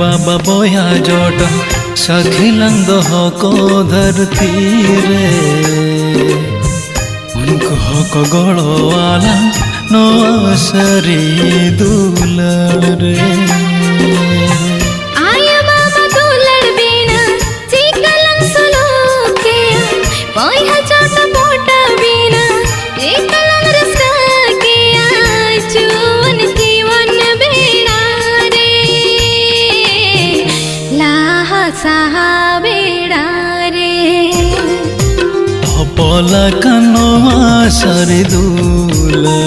बाबा बोया जोट सखिलंग दोह को धरती रे उनको को गोड़ो वाला नो सरी दुलरे आया बाबा दुलर बिना चिकलंग सुलोके बोया जोट पोटा बिना चिकलंग रसा किया चुवन जीवन बेड़ा साहाबेड़ा रे पोला कनवा सरी दूला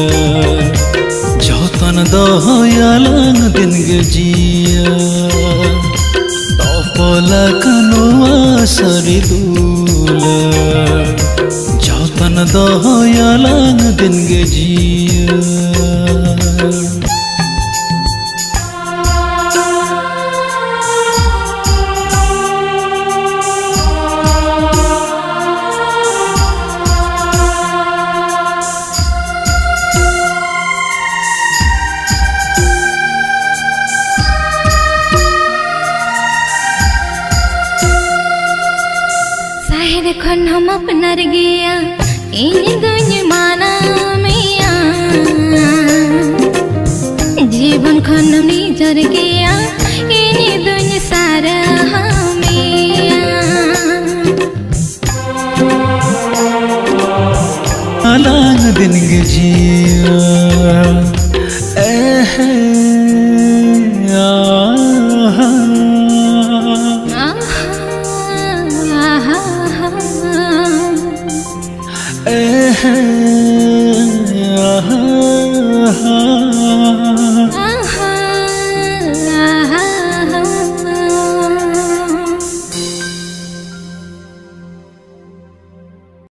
जोतन दोहयालंग दिन गे जिया पोला कनवा सरी दूला जोतन दोहयालंग दिन गे जिया खन हम अपनार गया इन दुनिया